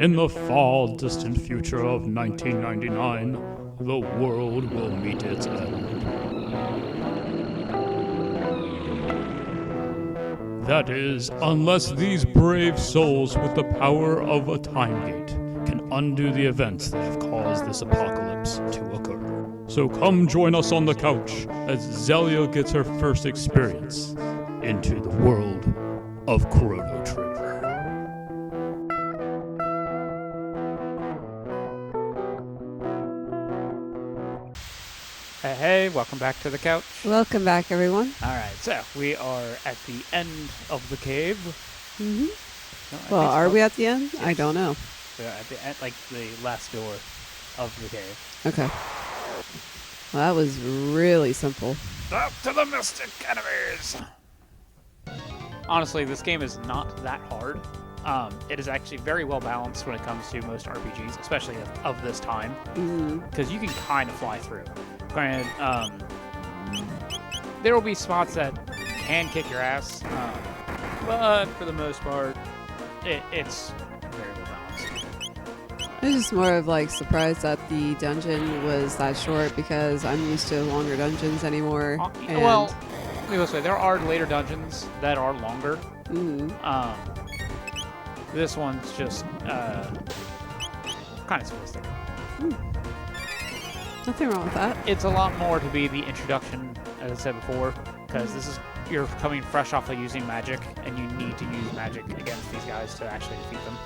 In the far distant future of 1999, the world will meet its end. That is, unless these brave souls with the power of a time gate can undo the events that have caused this apocalypse to occur. So come join us on the couch as Zellia gets her first experience into the world of Chrono Trigger. Hey, welcome back to the couch. Welcome back, everyone. Alright, so we are at the end of the cave. Mm-hmm. No, Well, are we at the end? Yes. I don't know. We're at the end, like the last door of the cave. Okay. Well, that was really simple. Up to the mystic enemies! Honestly, this game is not that hard. It is actually very well balanced when it comes to most RPGs, especially of this time, because you can kind of fly through. Granted, there will be spots that can kick your ass, but for the most part, it's very well balanced. I was just more of like surprised that the dungeon was that short because I'm used to longer dungeons anymore. Well, let me go this way. There are later dungeons that are longer. This one's just kind of simplistic. Nothing wrong with that. It's a lot more to be the introduction, as I said before, because this is you're coming fresh off of using magic, and you need to use magic against these guys to actually defeat them.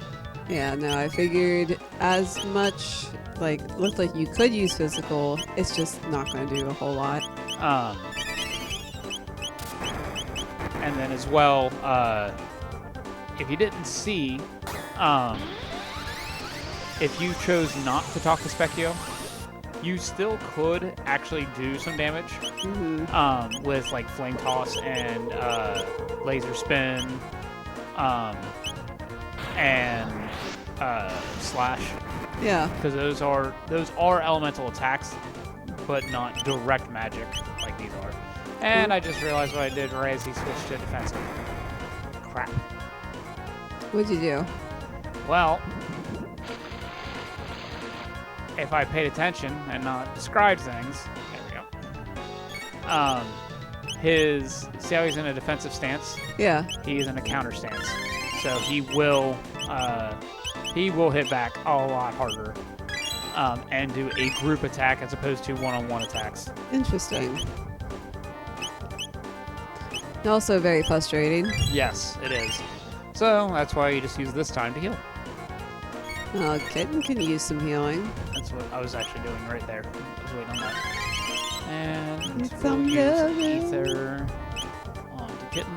Yeah, no, I figured as much, looked like you could use physical, it's just not going to do a whole lot. And then as well, if you didn't see, if you chose not to talk to Specchio, you still could actually do some damage with like flame toss and laser spin and slash. Yeah, because those are elemental attacks, but not direct magic like these are. And I just realized what I did right as he switched to defensive. Crap. What'd you do? Well, if I paid attention and not described things, there we go. See how he's in a defensive stance? Yeah. He's in a counter stance. So he will hit back a lot harder and do a group attack as opposed to one-on-one attacks. Interesting. Also very frustrating. Yes, it is. So that's why you just use this time to heal. Kitten can use some healing. That's what I was actually doing right there. I was waiting on that. And It's we'll use amazing. Ether on the kitten.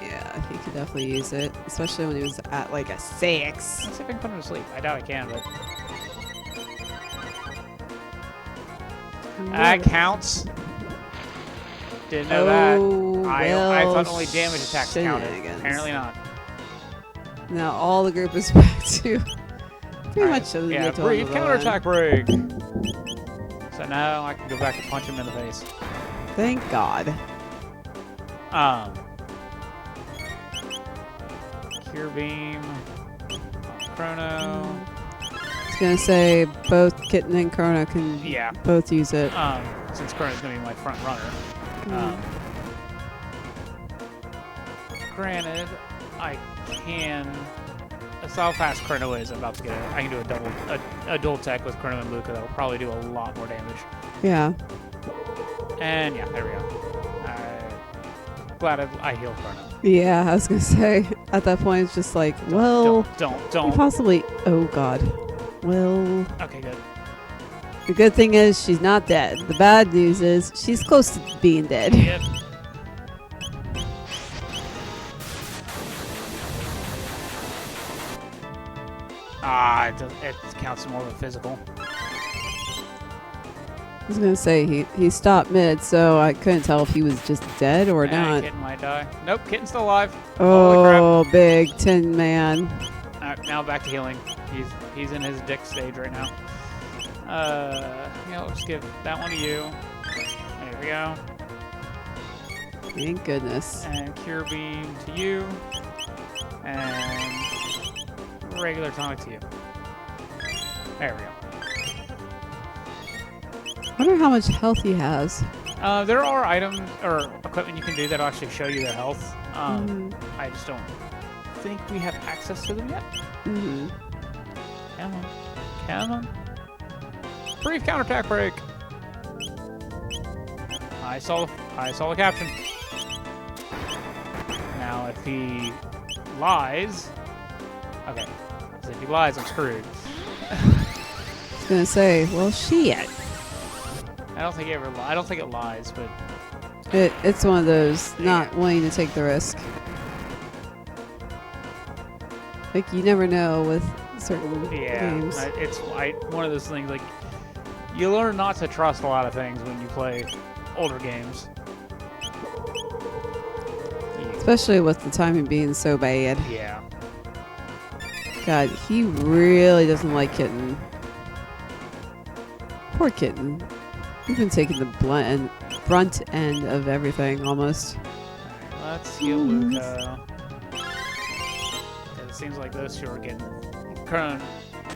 Yeah, he could definitely use it, especially when he was at like a 6. Let's see if I can put him to sleep. I doubt I can, but that counts. Didn't know that. I thought only damage attacks counted. Apparently not. Now all the group is back to pretty much to the yeah, total breathe, line. counterattack break. So now I can go back and punch him in the face. Thank God. Cure beam. Chrono. I was gonna say both Kitten and Chrono can both use it. Since Chrono's gonna be my front runner. Granted, I can. That's how fast Chrono is. I'm about to get it. I can do a dual tech with Chrono and Luca. That'll probably do a lot more damage. Yeah. And yeah, there we go. Glad I healed Chrono. Yeah, I was gonna say at that point it's just like, well, don't. Possibly. Oh God. Well. Okay, good. The good thing is she's not dead. The bad news is she's close to being dead. Yep. It counts more of a physical. I was gonna say he stopped mid, so I couldn't tell if he was just dead or not. Kitten might die. Nope, Kitten's still alive. Oh, big Tin Man. Now back to healing. He's in his dick stage right now. Let's give that one to you. There we go. Thank goodness. And Cure Beam to you. And regular tonic to you. There we go. I wonder how much health he has. There are items or equipment you can do that'll actually show you their health. I just don't think we have access to them yet. Mm-hmm. Come on. Come on. Brief counterattack break. I saw the caption. Now, if he lies... Okay. So if he lies, I'm screwed. I was gonna say, well, shit. I don't think it lies, but... It's one of those not wanting to take the risk. Like, you never know with certain games. It's one of those things, like, you learn not to trust a lot of things when you play older games. Especially with the timing being so bad. Yeah. God, he really doesn't like Kitten. Poor Kitten. He's been taking the brunt end of everything, almost. Alright, let's heal Luca. It seems like those two are getting... No.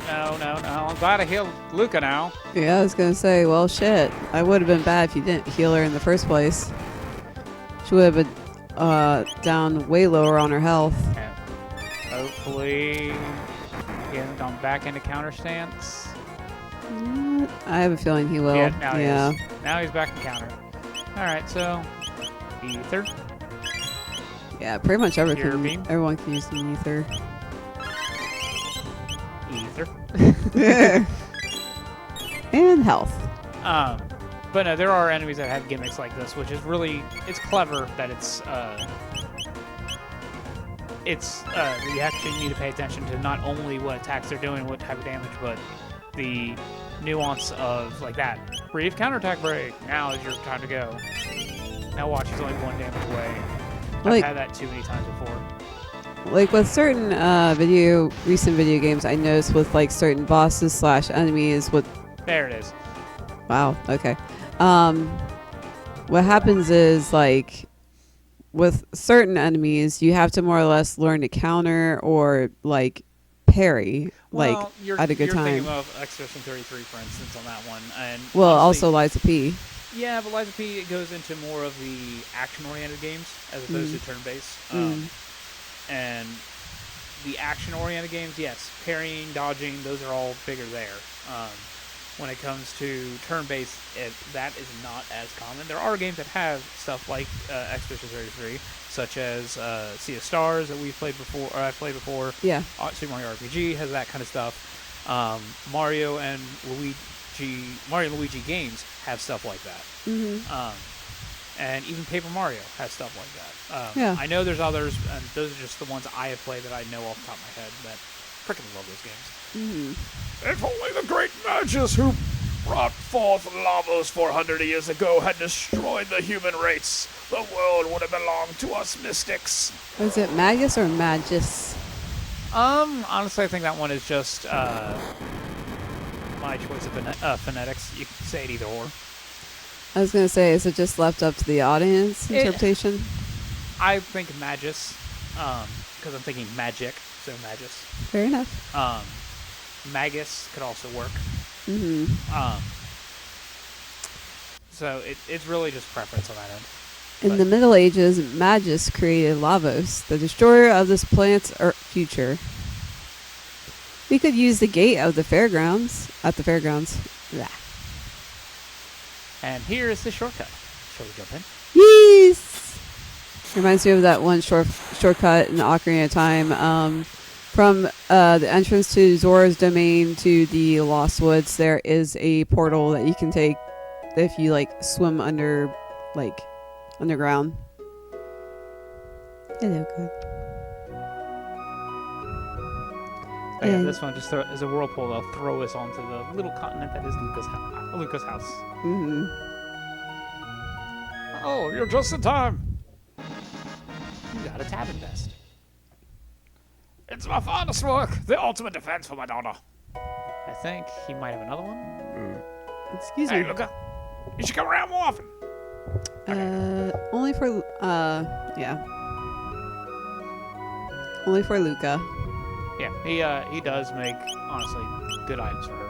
I'm glad I healed Luca now. Yeah, I was gonna say, well, shit. I would have been bad if you didn't heal her in the first place. She would have been down way lower on her health. And hopefully, he hasn't gone back into counter stance. I have a feeling he will. Yeah, now he is. Now he's back in counter. Alright, so... Ether. Yeah, pretty much Beam. everyone can use the ether. Ether. And health. But no, there are enemies that have gimmicks like this, which is really... It's clever that you actually need to pay attention to not only what attacks they're doing, what type of damage, but the nuance of, like that. Brief counterattack break. Now is your time to go. Now watch, he's only one damage away. I've had that too many times before. Like with certain recent video games, I noticed with like certain bosses / enemies with... There it is. Wow, okay. What happens is, like, with certain enemies, you have to more or less learn to counter or, like, parry, Well, at a good time. You're thinking of Expedition 33, for instance, on that one. And Well, honestly, also Liza P. Yeah, but Liza P, it goes into more of the action-oriented games as opposed to turn-based. And the action-oriented games, yes, parrying, dodging, those are all bigger there. When it comes to turn-based, that is not as common. There are games that have stuff like Expedition 33, such as Sea of Stars that we've played before, or I've played before. Yeah. Super Mario RPG has that kind of stuff. Mario and Luigi games have stuff like that. And even Paper Mario has stuff like that. Yeah. I know there's others, and those are just the ones I have played that I know off the top of my head that freaking love those games. If only the great Magus who brought forth lavas 400 years ago had destroyed the human race, the world would have belonged to us mystics. Was it Magus or Magus? Honestly, I think that one is just my choice of phonetics. You can say it either or. I was going to say, is it just left up to the audience interpretation? I think Magus, because I'm thinking magic, so Magus. Fair enough. Magus could also work. So it's really just preference on that end. In the Middle Ages, Magus created Lavos, the destroyer of this planet's future. We could use the gate of the fairgrounds. Blah. And here is the shortcut. Shall we jump in? Yes! Reminds me of that one shortcut in Ocarina of Time. From the entrance to Zora's domain to the Lost Woods, there is a portal that you can take if you swim underground. Hello, God. Oh, yeah, this one just is a whirlpool. They'll throw us onto the little continent that is Luca's house. Oh, you're just in time. You got a tavern vest. It's my finest work, the ultimate defense for my daughter. I think he might have another one. Excuse Hey, me. Luca, you should come around more often. Only for Only for Luca. Yeah, he does make, honestly, good items for her.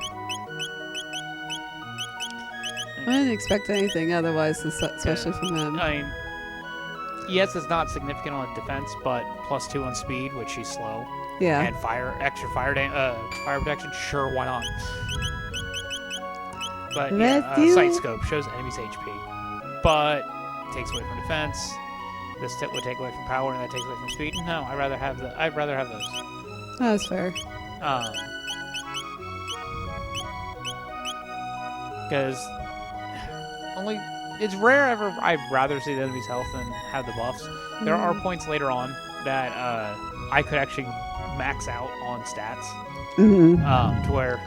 I didn't expect anything otherwise, especially from him. I mean, yes, it's not significant on defense, but +2 on speed, which she's slow. Yeah. And extra fire protection, sure, why not? But sight scope shows enemies HP, but takes away from defense. This tip would take away from power, and that takes away from speed. No, I'd rather have those. That's fair. Because it's rare ever I'd rather see the enemy's health than have the buffs. There are points later on that I could actually max out on stats to where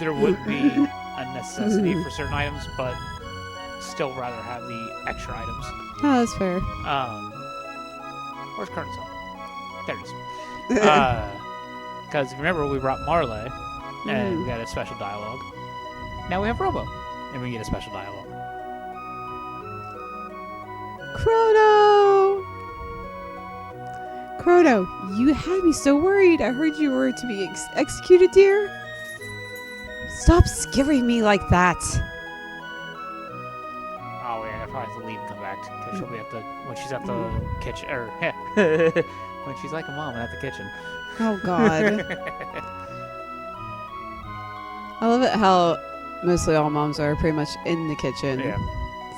there wouldn't be a necessity for certain items, but still rather have the extra items. Oh, that's fair. Where's Current Zone? There it is. Because remember, we brought Marley, and we got a special dialogue. Now we have Robo, and we get a special dialogue. Chrono, you had me so worried. I heard you were to be executed, dear. Stop scaring me like that. Oh yeah, I probably have to leave and come back because she'll be at when she's at the kitchen, or when she's like a mom at the kitchen. Oh God. I love it how mostly all moms are pretty much in the kitchen. Yeah.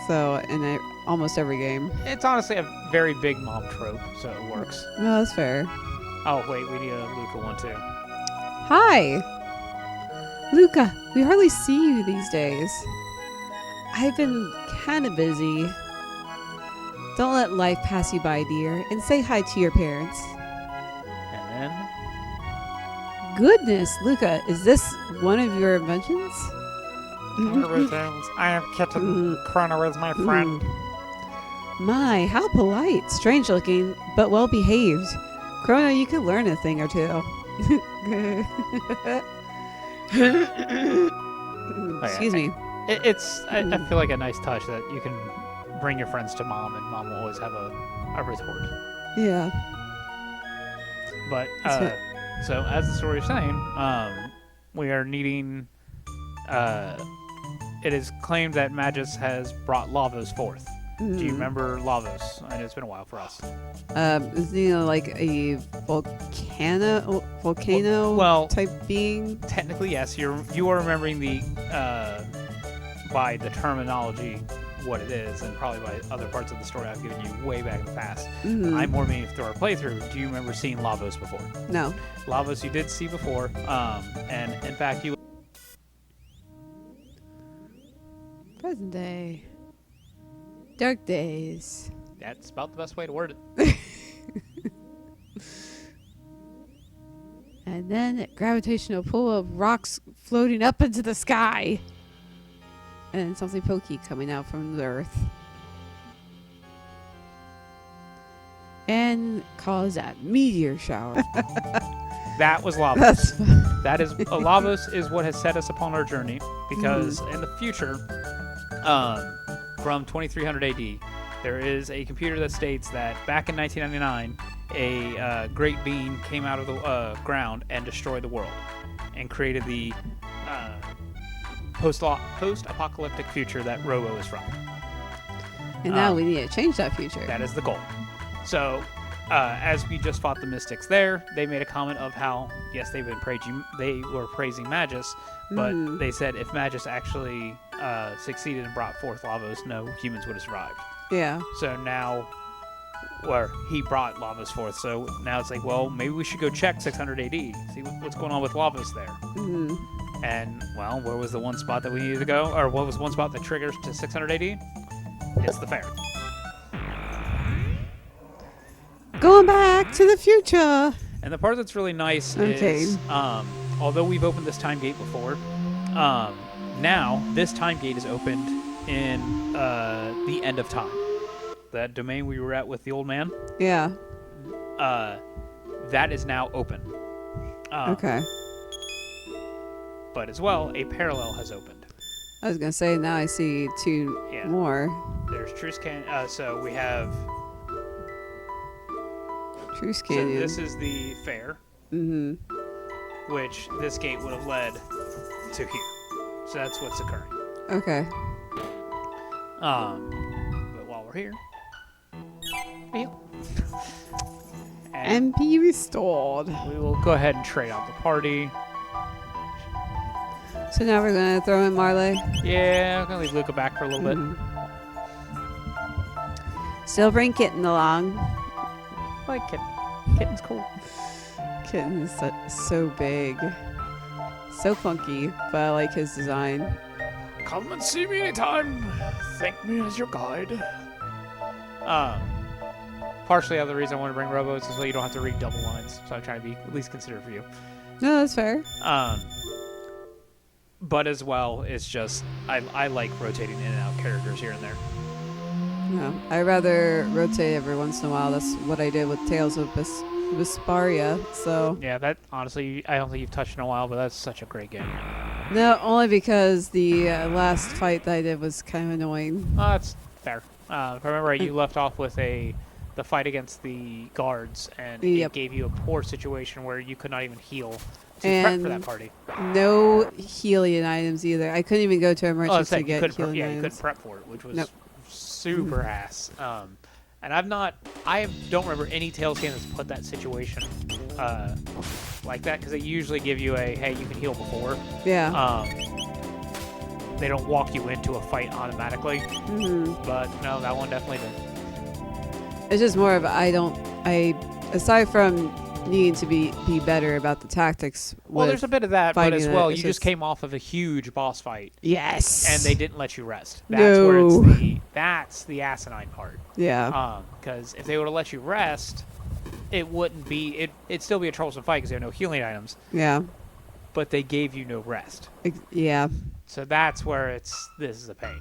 So in almost every game. It's honestly a very big mom trope, so it works. No, that's fair. Oh wait, we need a Luca one too. Hi, Luca. We hardly see you these days. I've been kind of busy. Don't let life pass you by, dear, and say hi to your parents. And then? Goodness, Luca, is this one of your inventions? I have kitten. Chrono is my friend. My, how polite. Strange looking, but well behaved. Chrono, you could learn a thing or two. Excuse me. I feel like a nice touch that you can bring your friends to mom, and mom will always have a retort. Yeah. But so as the story is saying, we are needing. It is claimed that Magus has brought Lavos forth. Do you remember Lavos? I know it's been a while for us. Isn't he like a volcano type being? Technically, yes. You are remembering the by the terminology what it is, and probably by other parts of the story I've given you way back in the past. I'm more meaning through our playthrough. Do you remember seeing Lavos before? No. Lavos you did see before, and in fact you. Present day. Dark days. That's about the best way to word it. And then a gravitational pull of rocks floating up into the sky. And something pokey coming out from the earth. And cause a meteor shower. That was Lavos. That is Lavos is what has set us upon our journey, because in the future, from 2300 AD, there is a computer that states that back in 1999, a great being came out of the ground and destroyed the world, and created the post-apocalyptic future that Robo is from. And now we need to change that future. That is the goal. So, as we just fought the Mystics there, they made a comment of how, yes, they were praising Magus, but they said if Magus actually succeeded and brought forth Lavos, no humans would have survived. Yeah. So now, or he brought Lavos forth, so now it's like, well, maybe we should go check 600 AD, see what's going on with Lavos there. And, well, where was the one spot that we needed to go? Or what was one spot that triggers to 600 AD? It's the fair. Going back to the future. And the part that's really nice is, although we've opened this time gate before, now this time gate is opened in the end of time. That domain we were at with the old man. Yeah. That is now open. Okay. But as well, a parallel has opened. I was going to say, now I see two more. There's Truce Canyon. So we have... Truce Canyon. So this is the fair. which this gate would have led to here. So that's what's occurring. Okay. But while we're here, MP restored. we will go ahead and trade out the party. So now we're gonna throw in Marley. Yeah, I'm gonna leave Luca back for a little bit. Still bring Kitten along. I like Kitten. Kitten's cool. Kitten is so big, so funky, but I like his design. Come and see me anytime. Thank me as your guide. Partially the other reason I want to bring Robos is so you don't have to read double lines. So I'm trying to be at least considerate for you. No, that's fair. But as well, it's just I like rotating in and out characters here and there. No, I rather rotate every once in a while. That's what I did with Tales of Vesparia. So Yeah, that honestly, I don't think you've touched in a while, but that's such a great game. no, only because the last fight that I did was kind of annoying. That's fair. If I remember right, you left off with the fight against the guards, and it gave you a poor situation where you could not even heal to prep for that party. No healing items either. I couldn't even go to a merchant to get healing items. You couldn't prep for it, which was super ass. And I don't remember any Tales game that's put that situation like that, because they usually give you a, hey, you can heal before. Yeah. They don't walk you into a fight automatically. But no, that one definitely did. It's just more of aside from needing to be better about the tactics. Well, there's a bit of that, but as well, you just came off of a huge boss fight. Yes. And they didn't let you rest. No. That's the asinine part. Yeah. Because if they would have let you rest, it wouldn't be. It'd still be a troublesome fight because there are no healing items. Yeah. But they gave you no rest. Yeah. So that's where this is a pain.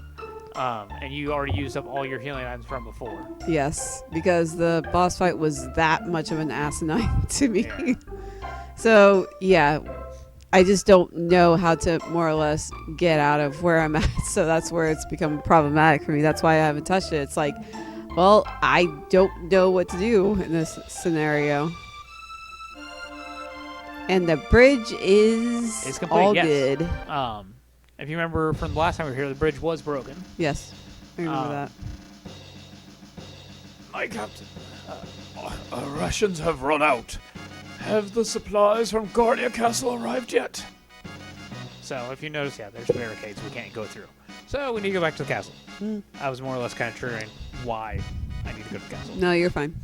And you already used up all your healing items from before. Yes, because the boss fight was that much of an asinine to me. Yeah. So, yeah, I just don't know how to more or less get out of where I'm at. So that's where it's become problematic for me. That's why I haven't touched it. It's like, well, I don't know what to do in this scenario. And the bridge is It's complete, all yes. good. If you remember from the last time we were here, the bridge was broken. Yes, I remember that. My captain, our rations have run out. Have the supplies from Guardia Castle arrived yet? So if you notice, yeah, there's barricades we can't go through. So we need to go back to the castle. I was more or less kind of triggering why I need to go to the castle. No, you're fine.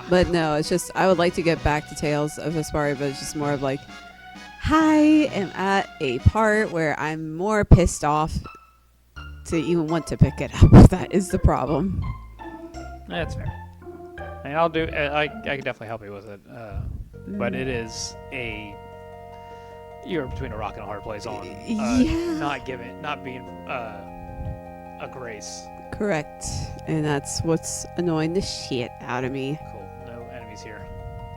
But no, it's just, I would like to get back to Tales of Vesparia, but it's just more of like, I am at a part where I'm more pissed off to even want to pick it up. That is the problem. That's fair. I mean, I'll do. I can definitely help you with it. But it is you're between a rock and a hard place on. Not being a grace. Correct. And that's what's annoying the shit out of me. Cool. No enemies here.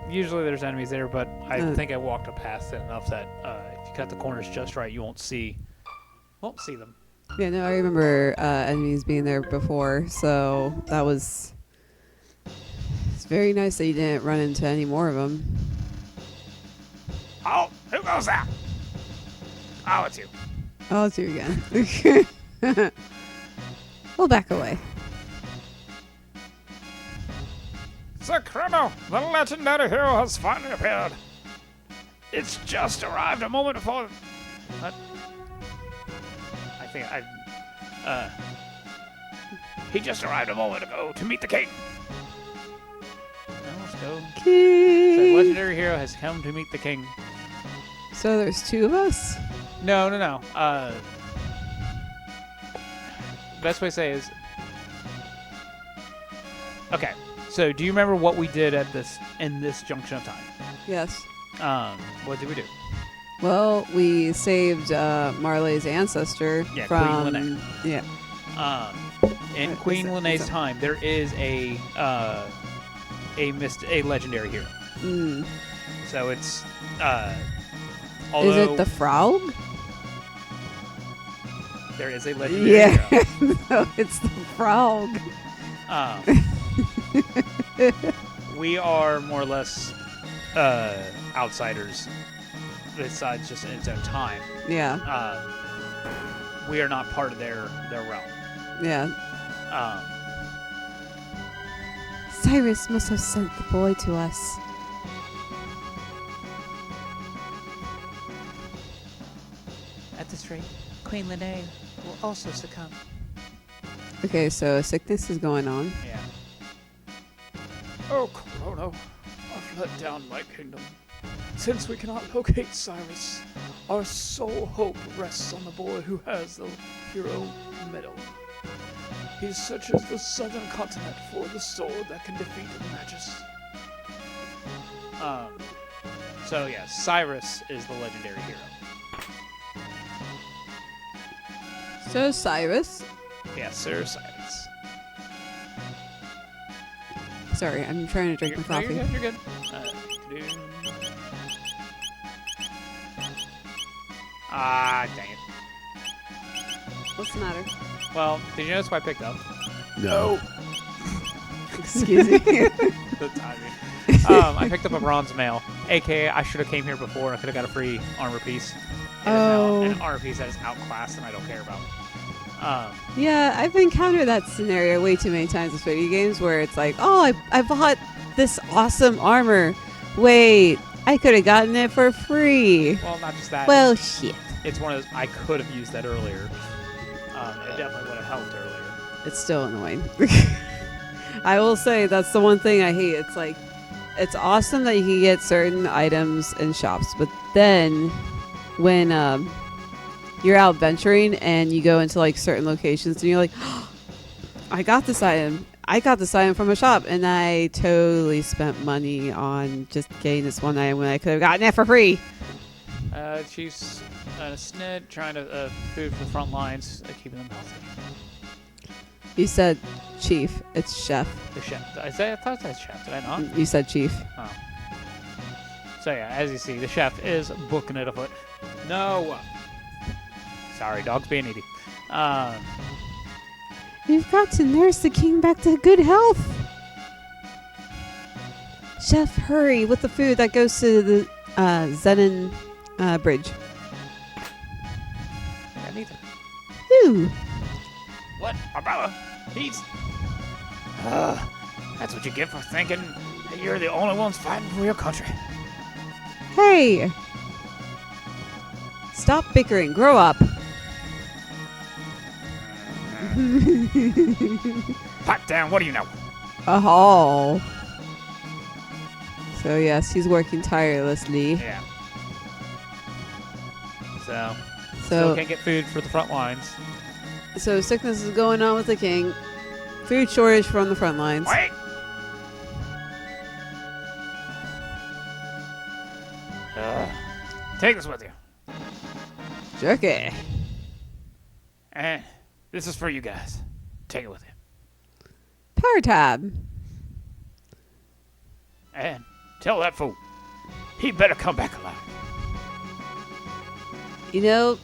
Usually there's enemies there, but I think I walked a path enough that if you cut the corners just right, you won't see them. Yeah, no, I remember enemies being there before, so that was... It's very nice that you didn't run into any more of them. Oh, who goes that? Oh, it's you. Oh, it's you again. We'll back away. Sir Chrono, the legendary hero has finally appeared. It's just arrived a moment before... What? He just arrived a moment ago to meet the king. Now let's go. King. So the legendary hero has come to meet the king. So there's two of us? No. Best way to say is... Okay, so do you remember what we did in this junction of time? Yes. What did we do? Well, we saved Marley's ancestor from... Queen Lene. Yeah. In Queen Lene's time, there is a legendary hero. So it's... although is it the Frog? There is a legendary hero. No, it's the Frog. We are more or less outsiders, besides just in its own time. Yeah. We are not part of their realm. Yeah. Cyrus must have sent the boy to us. At this rate, Queen Lene will also succumb. Okay, so sickness is going on. Yeah. Oh, Chrono, I've let down my kingdom. Since we cannot locate Cyrus, our sole hope rests on the boy who has the hero medal. He searches the southern continent for the sword that can defeat Magus. So yeah, Cyrus is the legendary hero. So Cyrus. Yeah, Sir Cyrus. Sorry, I'm trying to drink my coffee. No, you're good. Dang it. What's the matter? Well, did you notice what I picked up? No. Excuse me. The timing. I picked up a bronze mail, aka I should have came here before. I could have got a free armor piece. It is now an armor piece that is outclassed and I don't care about. Yeah, I've encountered that scenario way too many times with video games where it's like, oh, I bought this awesome armor. Wait, I could have gotten it for free. Well, not just that. Well, shit. It's one of those, I could have used that earlier. It definitely would have helped earlier. It's still annoying. I will say that's the one thing I hate. It's like, it's awesome that you can get certain items in shops, but then when you're out venturing and you go into like certain locations and you're like, oh, I got this item. I got this item from a shop and I totally spent money on just getting this one item when I could have gotten it for free. She's a snid trying to food for the front lines, keeping them healthy. You said chief. It's chef. The chef. I thought it said chef. Did I not? You said chief. Oh. So yeah, as you see, the chef is booking it afoot. No. Sorry, dog's being needy. We've got to nurse the king back to good health. Chef, hurry with the food that goes to the Zenon bridge. Yeah, neither. Ooh. What? Arbella? He's... that's what you get for thinking that you're the only ones fighting for your country. Hey! Stop bickering. Grow up. Pipe down. What do you know? Oh. So yes, he's working tirelessly. Yeah. So So still can't get food for the front lines. so sickness is going on with the king. Food shortage from the front lines. Wait! Take this with you. Jerky. And this is for you guys. Take it with you. Power tab. And tell that fool, he better come back alive. You know,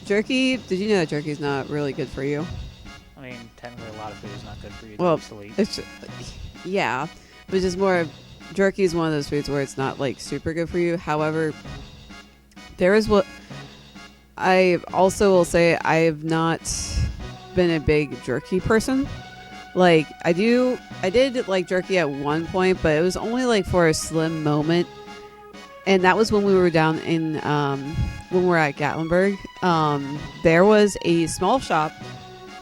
jerky. Did you know that jerky's not really good for you? I mean, technically a lot of food is not good for you. Well, to eat. it's yeah, but it's just more. Jerky is one of those foods where it's not like super good for you. However, there is what I also will say. I have not been a big jerky person. Like I did like jerky at one point, but it was only like for a slim moment, and that was when we were down in when we were at Gatlinburg. There was a small shop.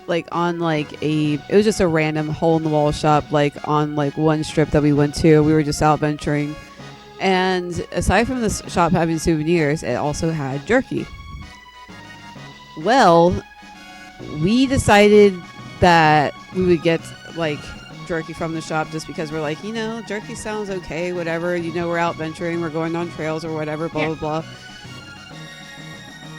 Like on like it was just a random hole in the wall shop, like on like one strip that we went to. We were just out venturing, and aside from this shop having souvenirs, it also had jerky. Well, we decided that we would get like jerky from the shop just because we're like, jerky sounds okay, whatever. We're out venturing, we're going on trails or whatever, blah, blah, blah.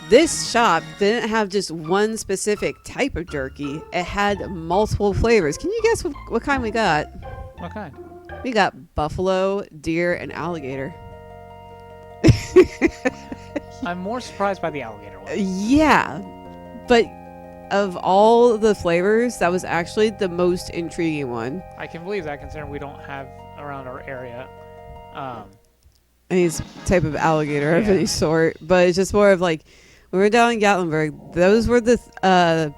This shop didn't have just one specific type of jerky. It had multiple flavors. Can you guess what kind we got? What kind? We got buffalo, deer, and alligator. I'm more surprised by the alligator one. Yeah. But of all the flavors, that was actually the most intriguing one. I can believe that considering we don't have around our area any type of alligator of Yeah. any sort. But it's just more of like, when we were down in Gatlinburg, those were the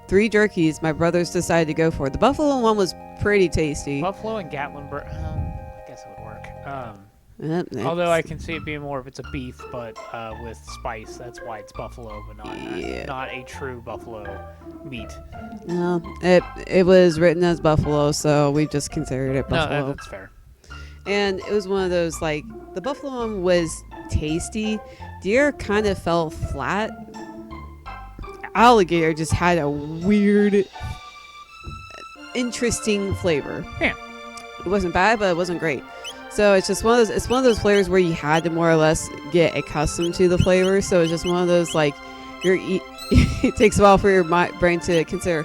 3 jerkies my brothers decided to go for. The buffalo one was pretty tasty. Buffalo and Gatlinburg. I guess it would work. Yep, Although it's- I can see it being more if it's a beef, but with spice. That's why it's buffalo, but Yeah. not a true buffalo meat. No, it was written as buffalo, so we just considered it buffalo. No, that's fair. And it was one of those, like, the buffalo one was tasty. Deer kind of fell flat. Alligator just had a weird, interesting flavor. Yeah. It wasn't bad, but it wasn't great. So it's just one of those flavors where you had to more or less get accustomed to the flavor. So it's just one of those, like, it takes a while for your brain to consider,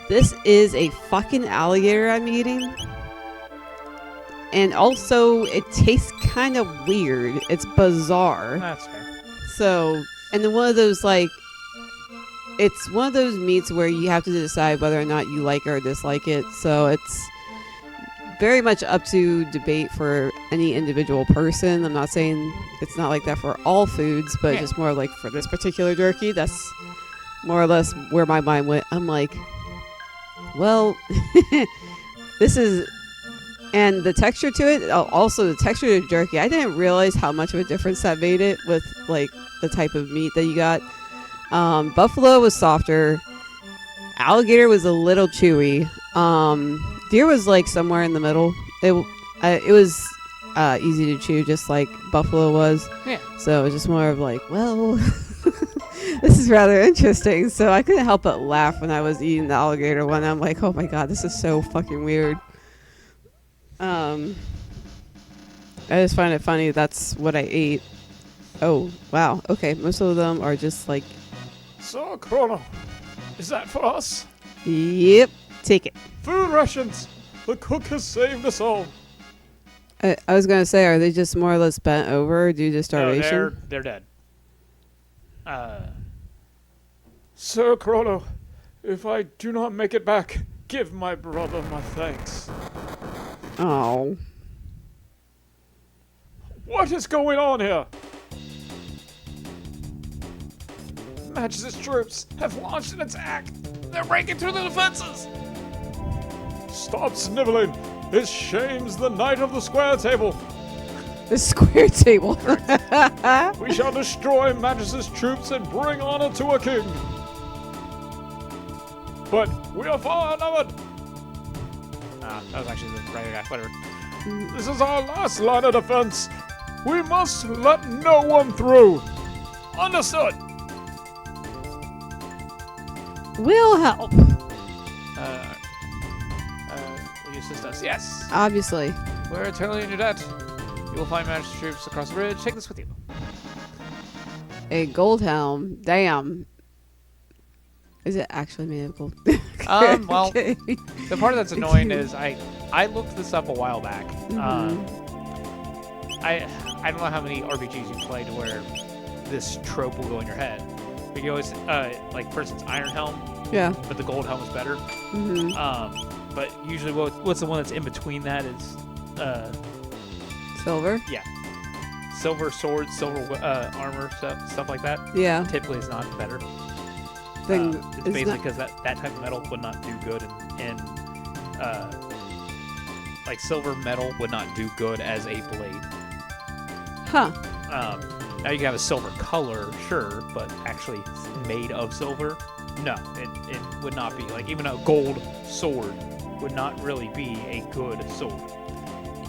this is a fucking alligator I'm eating. And also, it tastes kind of weird. It's bizarre. That's fair. So, and then one of those, like, it's one of those meats where you have to decide whether or not you like or dislike it. So it's very much up to debate for any individual person. I'm not saying it's not like that for all foods, but Yeah. just more like for this particular jerky, that's more or less where my mind went. I'm like, well, this is... And the texture to it, also the texture of the jerky, I didn't realize how much of a difference that made it with, like, the type of meat that you got. Buffalo was softer. Alligator was a little chewy. Deer was, like, somewhere in the middle. It was easy to chew, just like buffalo was. Yeah. So it was just more of like, well, this is rather interesting. So I couldn't help but laugh when I was eating the alligator one. I'm like, oh my god, this is so fucking weird. I just find it funny that's what I ate. Oh, wow. Okay, most of them are just like, So, Chrono, is that for us? yep, take it. Food rations! The cook has saved us all. I was going to say, are they just more or less bent over due to No, starvation? they're dead. Sir Chrono, if I do not make it back, give my brother my thanks. Oh. What is going on here? Magus' troops have launched an attack. They're breaking through the defenses. Stop sniveling. This shames the knight of the square table. The square table. We shall destroy Magus' troops and bring honor to a king. But we are far outnumbered. That was actually the regular guy. Whatever. This is our last line of defense. We must let no one through. Understood. Will help. Will you assist us? Yes. Obviously. We're eternally in your debt. You will find magic troops across the bridge. Take this with you. A gold helm. Damn. Is it actually made of gold? Well, Okay. the part that's annoying is I looked this up a while back. I don't know how many RPGs you played where this trope will go in your head. But you always like, for instance, Iron Helm, Yeah. but the gold helm is better. But usually, what's the one that's in between that is Silver? silver swords, silver armor, stuff like that. Yeah. Typically, it's not better. Then It's it's basically not- because that type of metal would not do good in like silver metal would not do good as a blade. Huh. Now you can have a silver color, sure, but actually made of silver, no, it would not be. Like, even a gold sword would not really be a good sword.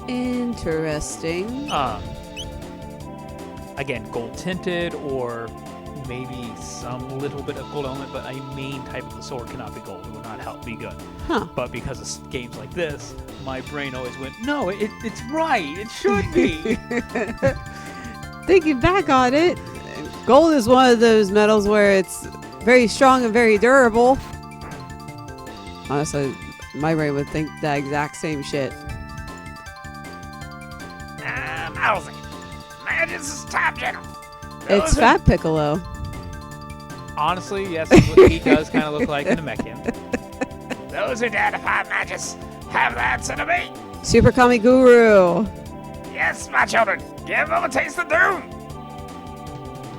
Interesting. Again, gold tinted or maybe some little bit of gold element, but a main type of the sword cannot be gold. It would not help be good. Huh. But because of games like this, my brain always went, no, it's right. It should be. Thinking back on it, gold is one of those metals where it's very strong and very durable. Honestly, my brain would think that exact same shit. Mousy. Magus' top general. It's Fat Piccolo. Honestly, yes, he does kind of look like an Namekian. Those who dare defy Magus have the answer to me. Super Kami Guru. Yes, Yes, my children, give them a taste of doom.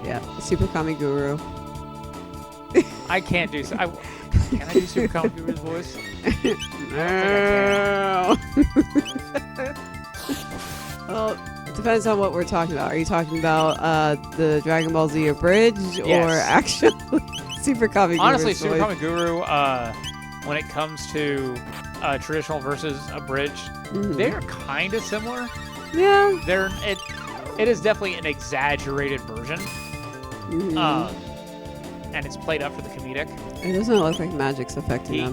Yeah, Super Kami Guru. I can't do. Can I do Super Comic Guru's voice? No. Well, it depends on what we're talking about. Are you talking about the Dragon Ball Z abridged Yes. or actually Super Kami Guru's Honestly, Super voice? Comic Guru, when it comes to traditional versus abridged, they're kind of similar. Yeah. It is definitely an exaggerated version, and it's played up for the comedic. It doesn't look like magic's affecting them.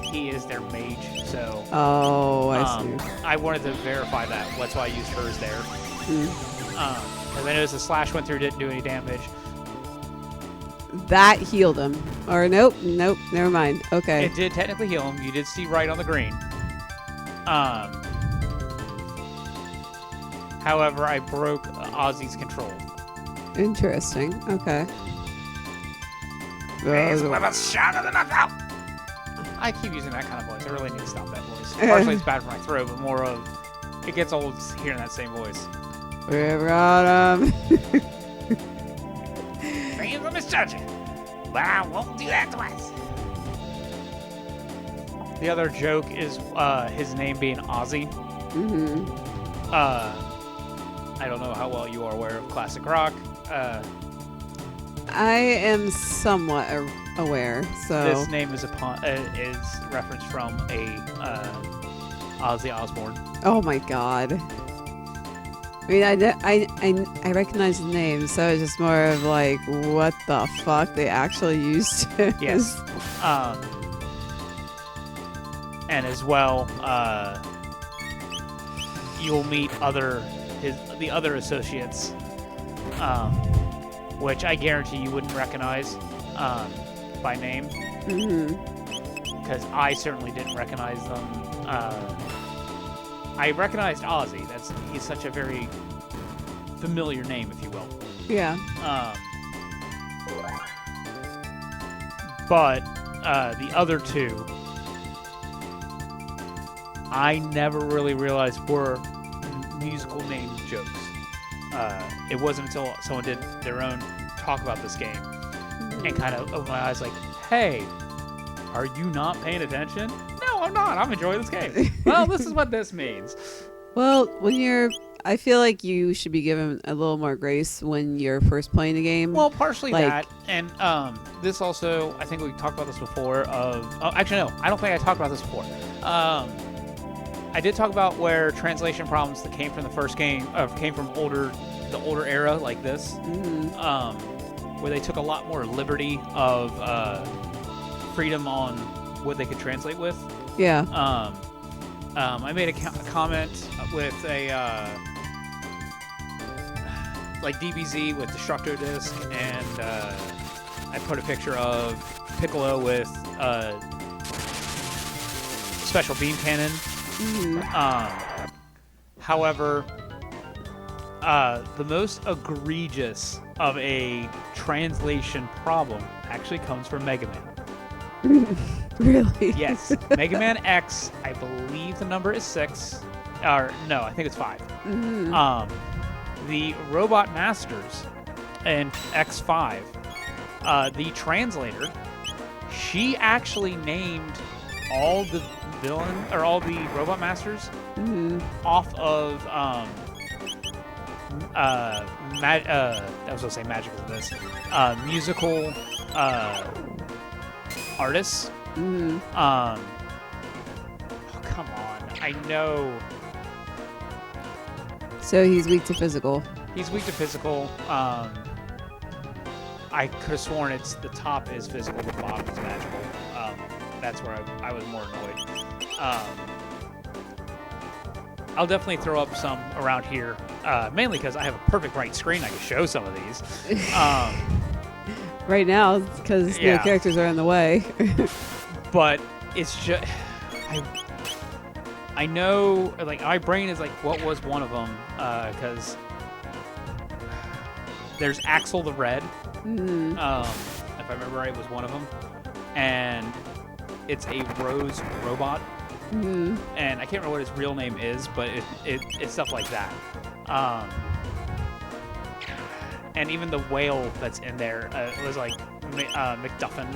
He is their mage, so. Oh, I see. I wanted to verify that. That's why I used hers there. Because I noticed the slash went through, didn't do any damage. That healed him. Or nope, never mind. Okay. It did technically heal him. You did see right on the green. However, I broke Ozzy's control. Interesting. Okay. I keep using that kind of voice. I really need to stop that voice. Partially it's bad for my throat, but more of it gets old hearing that same voice. We've got him. Things are misjudging, but I won't do that twice. The other joke is his name being Ozzy. I don't know how well you are aware of classic rock. I am somewhat aware, so. This name is referenced from a Ozzy Osbourne. Oh my god. I mean, I recognize the name, so it's just more of like, what the fuck? They actually used it. Yes. And as well, you'll meet the other associates, which I guarantee you wouldn't recognize by name, because I certainly didn't recognize them. I recognized Ozzy. He's such a very familiar name, if you will. Yeah. But the other two, I never really realized were musical name jokes. It wasn't until someone did their own talk about this game and kind of opened my eyes like, hey, are you not paying attention? No, I'm not. I'm enjoying this game. Well, this is what this means. Well, I feel like you should be given a little more grace when you're first playing a game. Well, partially like, that, and this also, I think we talked about this before. Actually, no, I don't think I talked about this before. I did talk about where translation problems that came from the first game, came from the older era like this, where they took a lot more liberty of freedom on what they could translate with. Yeah. I made a comment with a like DBZ with Destructo Disc, and I put a picture of Piccolo with Special Beam Cannon. However, the most egregious of a translation problem actually comes from Mega Man. Really? Yes. Mega Man X, I believe the number is 6. Or, no, I think it's 5. The Robot Masters in X5, the translator, she actually named all the Robot Masters off of I was gonna say magical this musical artists. Oh, come on. I know. So he's weak to physical. He's weak to physical. I could have sworn the top is physical, the bottom is magical. That's where I was more annoyed. I'll definitely throw up some around here, mainly because I have a perfect right screen. I can show some of these. Right now, because no characters are in the way. But it's just, I know, like, my brain is like, what was one of them? Because there's Axel the Red. If I remember right, was one of them. And it's a Rose robot. And I can't remember what his real name is, but it's stuff like that. And even the whale that's in there was like McDuffin.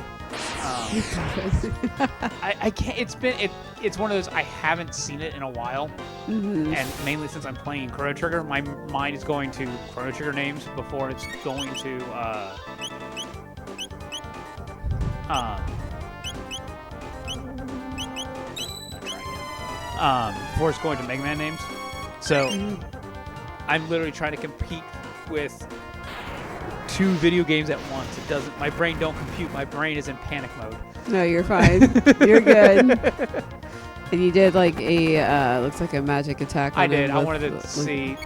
I can't. It's one of those. I haven't seen it in a while, and mainly since I'm playing Chrono Trigger, my mind is going to Chrono Trigger names before it's going to before it's going to Mega Man names. So I'm literally trying to compete with 2 video games at once. It doesn't. My brain don't compute. My brain is in panic mode. No, you're fine. You're good. And you did like a looks like a magic attack. I did. I wanted to see.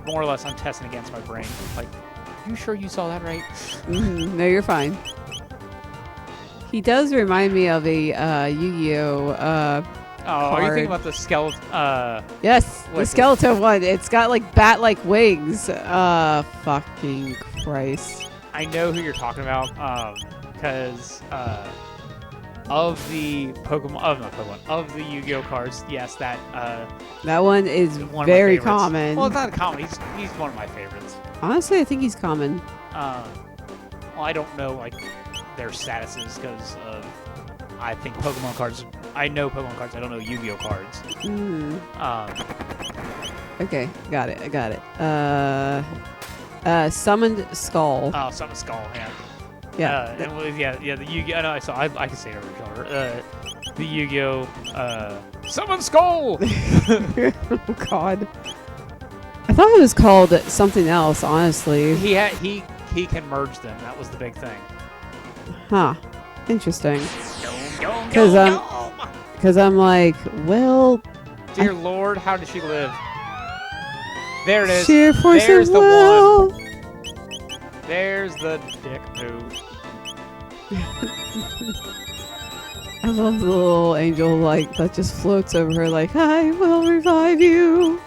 More or less, I'm testing against my brain. Like, you sure you saw that right? No, you're fine. He does remind me of a Yu-Gi-Oh. Are you thinking about the skeleton? Yes, the skeleton one. It's got like bat-like wings. Fucking Christ. I know who you're talking about. Because of the of the Yu-Gi-Oh cards, yes, that one is one very of my favorites. common. Well, it's not common. He's one of my favorites. Honestly, I think he's common. Well, I don't know like their statuses because I think Pokemon cards. I know Pokemon cards. I don't know Yu-Gi-Oh cards. Okay, got it. I got it. Summoned Skull. Oh, Summoned Skull. Yeah. Yeah. The Yu-Gi-Oh. I know. I can say it over genre. The Yu-Gi-Oh. Summoned Skull. Oh God. I thought it was called something else. Honestly. He can merge them. That was the big thing. Huh. Interesting. Because I'm like, well. Dear Lord, how did she live? There it is. Sheer force There's of the will. one. There's the dick move. I love the little angel like that just floats over her like, I will revive you.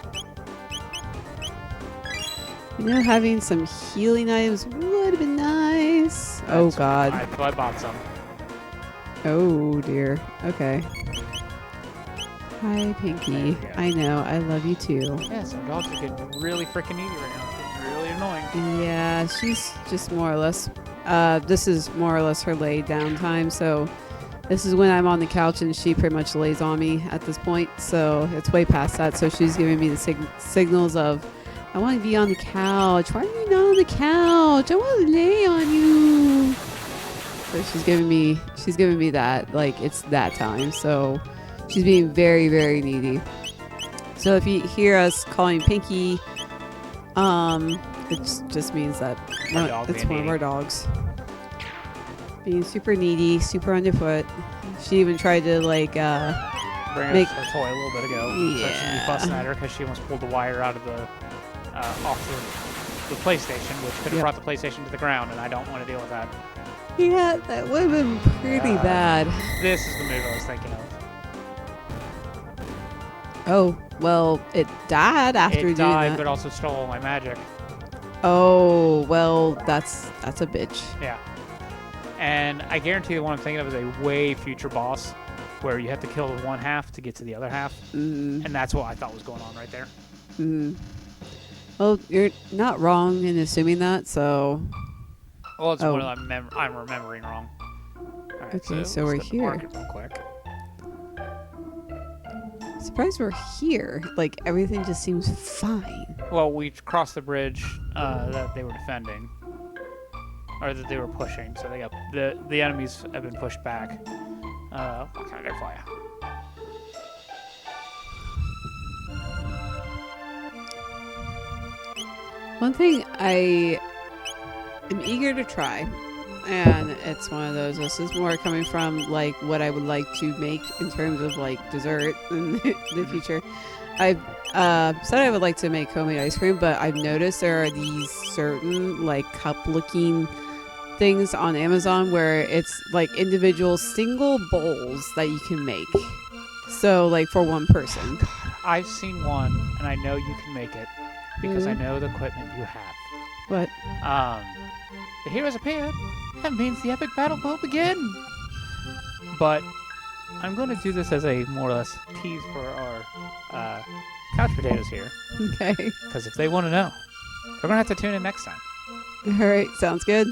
You know, having some healing items would have been nice. Oh God. I bought some. Oh dear. Okay. Hi, Pinky. I know. I love you too. Yeah, some dogs are getting really freaking needy right now. It's getting really annoying. Yeah, she's just more or less. This is more or less her lay down time. So this is when I'm on the couch and she pretty much lays on me at this point. So it's way past that. So she's giving me the signals of, I want to be on the couch. Why are you not on the couch? I want to lay on you. So she's giving me that, like it's that time. So she's being very, very needy. So if you hear us calling Pinky, it just means that it's one of our dogs. Being super needy, super underfoot. She even tried to like bring us her toy a little bit ago. Yeah. So she'd be fussing at her because she almost pulled the wire out of the off the PlayStation, which could have brought the PlayStation to the ground, and I don't want to deal with that. Yeah, that would have been pretty bad. This is the move I was thinking of. Oh, well, it died after doing It died, that. but also stole all my magic. Oh, well, that's a bitch. Yeah. And I guarantee the one I'm thinking of is a way future boss where you have to kill the one half to get to the other half. Mm. And that's what I thought was going on right there. Mm. Well, you're not wrong in assuming that, so... Well, it's one I'm remembering wrong. All right, Okay, so we're let's go to here. market real quick. Surprised we're here. Like, everything just seems fine. Well, we crossed the bridge that they were defending. Or that they were pushing, so they got the enemies have been pushed back. What can I do for you? One thing I am eager to try, and it's one of those, this is more coming from like what I would like to make in terms of like dessert in the future. I've said I would like to make homemade ice cream, but I've noticed there are these certain like cup looking things on Amazon where it's like individual single bowls that you can make. So like for one person. I've seen one, and I know you can make it because I know the equipment you have. What? The heroes appeared. That means the epic battle will begin. But I'm going to do this as a more or less tease for our Couch Potatoes here. Okay. Because if they want to know, they're going to have to tune in next time. All right. Sounds good.